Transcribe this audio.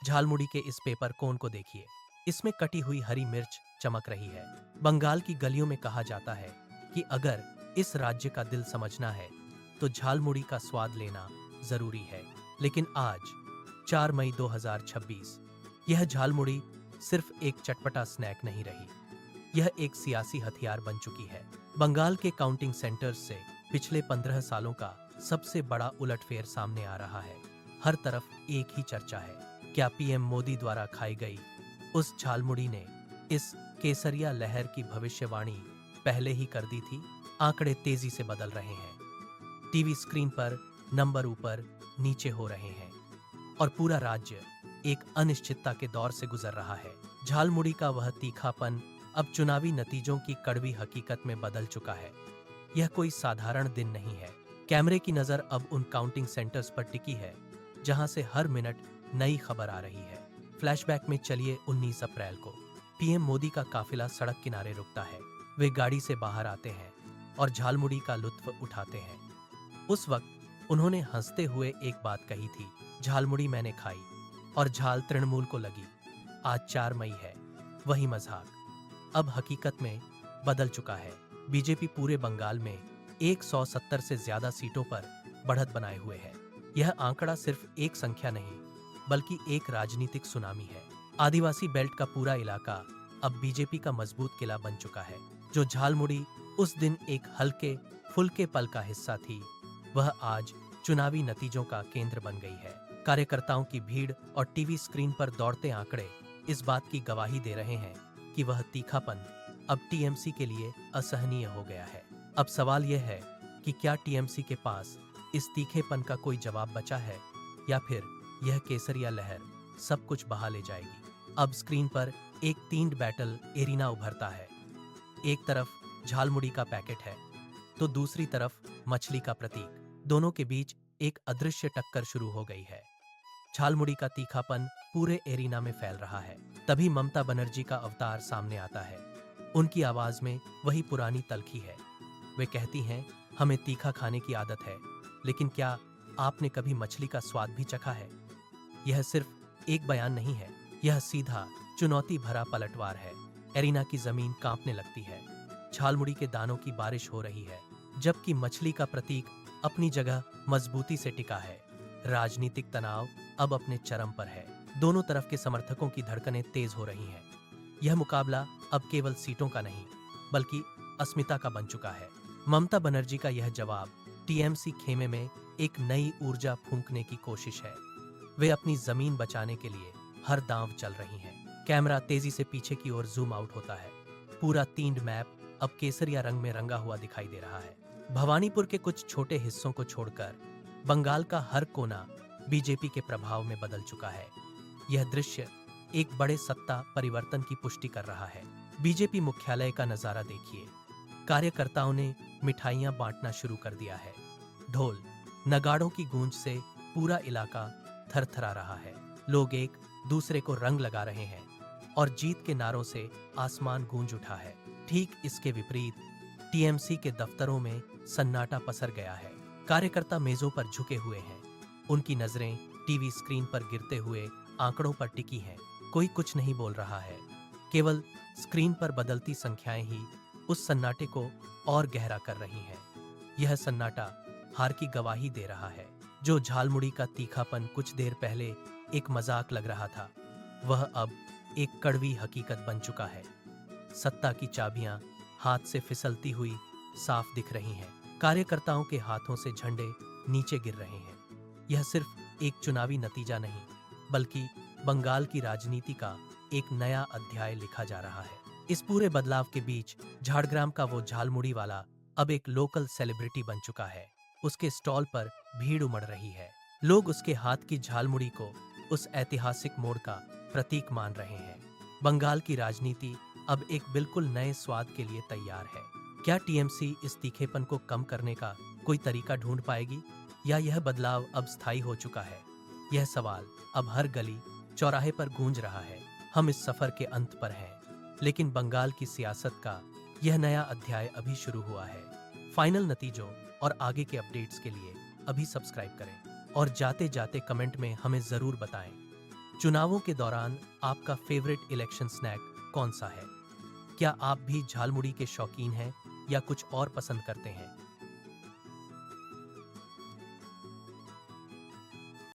झालमुड़ी के इस पेपर कोन को देखिए। इसमें कटी हुई हरी मिर्च चमक रही है। बंगाल की गलियों में कहा जाता है कि अगर इस राज्य का दिल समझना है तो झालमुड़ी का स्वाद लेना जरूरी है। लेकिन आज 4 मई 2026 यह झालमुड़ी सिर्फ एक चटपटा स्नैक नहीं रही, यह एक सियासी हथियार बन चुकी है। बंगाल के काउंटिंग सेंटर्स से पिछले 15 सालों का सबसे बड़ा उलटफेर सामने आ रहा है। हर तरफ एक ही चर्चा है, क्या पीएम मोदी द्वारा खाई गई उस झालमुड़ी ने इस केसरिया लहर की भविष्यवाणी पहले ही कर दी थी? आंकड़े तेजी से बदल रहे हैं, टीवी स्क्रीन पर नंबर ऊपर नीचे हो रहे हैं और पूरा राज्य एक अनिश्चितता के दौर से गुजर रहा है। झालमुड़ी का वह तीखापन अब चुनावी नतीजों की कड़वी हकीकत में बदल चुका है। यह कोई साधारण दिन नहीं है। कैमरे की नजर अब उन काउंटिंग सेंटर्स पर टिकी है जहां से हर मिनट नई खबर आ रही है। फ्लैशबैक में चलिए 19 अप्रैल को पीएम मोदी का काफिला सड़क किनारे रुकता है। वे गाड़ी से बाहर आते हैं और झालमुड़ी का लुत्फ उठाते हैं। उस वक्त उन्होंने हंसते हुए एक बात कही थी, झालमुड़ी मैंने खाई और झाल तृणमूल को लगी। आज 4 मई है, वही मजाक अब हकीकत में बदल चुका है। बीजेपी पूरे बंगाल में 170 से ज्यादा सीटों पर बढ़त बनाए हुए है। यह आंकड़ा सिर्फ एक संख्या नहीं बल्कि एक राजनीतिक सुनामी है। आदिवासी बेल्ट का पूरा इलाका अब बीजेपी का मजबूत किला बन चुका है। जो झालमुड़ी उस दिन एक हल्के फुल्के पल का हिस्सा थी, वह आज चुनावी नतीजों का केंद्र बन गई है। कार्यकर्ताओं की भीड़ और टीवी स्क्रीन पर दौड़ते आंकड़े इस बात की गवाही दे रहे हैं कि वह तीखापन अब टीएमसी के लिए असहनीय हो गया है। अब सवाल यह है कि क्या टीएमसी के पास इस तीखेपन का कोई जवाब बचा है या फिर यह केसरिया लहर सब कुछ बहा ले जाएगी। अब स्क्रीन पर एक तीन बैटल एरिना उभरता है। एक तरफ झालमुड़ी का पैकेट है तो दूसरी तरफ मछली का प्रतीक। दोनों के बीच एक अदृश्य टक्कर शुरू हो गई है। झालमुड़ी का तीखापन पूरे एरिना में फैल रहा है। तभी ममता बनर्जी का अवतार सामने आता है। उनकी आवाज में वही पुरानी तलखी है। वे कहती हैं, हमें तीखा खाने की आदत है, लेकिन क्या आपने कभी मछली का स्वाद भी चखा है? यह सिर्फ एक बयान नहीं है, यह सीधा चुनौती भरा पलटवार है। एरिना की जमीन कांपने लगती है। झालमुड़ी के दानों की बारिश हो रही है, जबकि मछली का प्रतीक अपनी जगह मजबूती से टिका है। राजनीतिक तनाव अब अपने चरम पर है। दोनों तरफ के समर्थकों की धड़कनें तेज हो रही हैं। यह मुकाबला अब केवल सीटों का नहीं बल्कि अस्मिता का बन चुका है। ममता बनर्जी का यह जवाब टीएमसी खेमे में एक नई ऊर्जा फूंकने की कोशिश है। वे अपनी जमीन बचाने के लिए हर दांव चल रही हैं। कैमरा तेजी से पीछे की ओर जूम आउट होता है। पूरा तीन मैप अब केसरिया रंग में रंगा हुआ दिखाई दे रहा है। भवानीपुर के कुछ छोटे हिस्सों को छोड़कर बंगाल का हर कोना बीजेपी के प्रभाव में बदल चुका है। यह दृश्य एक बड़े सत्ता परिवर्तन की पुष्टि कर रहा है। बीजेपी मुख्यालय का नजारा देखिए। कार्यकर्ताओं ने मिठाइयां बांटना शुरू कर दिया है। ढोल नगाड़ों की गूंज से पूरा इलाका थरथरा रहा है। लोग एक दूसरे को रंग लगा रहे हैं और जीत के नारों से आसमान गूंज उठा है। ठीक इसके विपरीत टीएमसी के दफ्तरों में सन्नाटा पसर गया है। कार्यकर्ता मेजों पर झुके हुए हैं। उनकी नजरें टीवी स्क्रीन पर गिरते हुए आंकड़ों पर टिकी हैं। कोई कुछ नहीं बोल रहा है, केवल स्क्रीन पर बदलती संख्याएं ही उस सन्नाटे को और गहरा कर रही हैं। यह सन्नाटा हार की गवाही दे रहा है। जो झालमुड़ी का तीखापन कुछ देर पहले एक मजाक लग रहा था, वह अब एक कड़वी हकीकत बन चुका है। सत्ता की चाबियां हाथ से फिसलती हुई साफ दिख रही हैं। कार्यकर्ताओं के हाथों से झंडे नीचे गिर रहे हैं। यह सिर्फ एक चुनावी नतीजा नहीं बल्कि बंगाल की राजनीति का एक नया अध्याय लिखा जा रहा है। इस पूरे बदलाव के बीच झाड़ग्राम का वो झालमुड़ी वाला अब एक लोकल सेलिब्रिटी बन चुका है। उसके स्टॉल पर भीड़ उमड़ रही है। लोग उसके हाथ की झालमुड़ी को उस ऐतिहासिक मोड़ का प्रतीक मान रहे हैं। बंगाल की राजनीति अब एक बिल्कुल नए स्वाद के लिए तैयार है। क्या टीएमसी इस तीखेपन को कम करने का कोई तरीका ढूंढ पाएगी या यह बदलाव अब स्थायी हो चुका है? यह सवाल अब हर गली चौराहे पर गूंज रहा है। हम इस सफर के अंत पर हैं, लेकिन बंगाल की सियासत का यह नया अध्याय अभी शुरू हुआ है। फाइनल नतीजों और आगे के अपडेट्स के लिए अभी सब्सक्राइब करें और जाते जाते कमेंट में हमें जरूर बताएं चुनावों के दौरान आपका फेवरेट इलेक्शन स्नैक कौन सा है? क्या आप भी झालमुड़ी के शौकीन हैं या कुछ और पसंद करते हैं?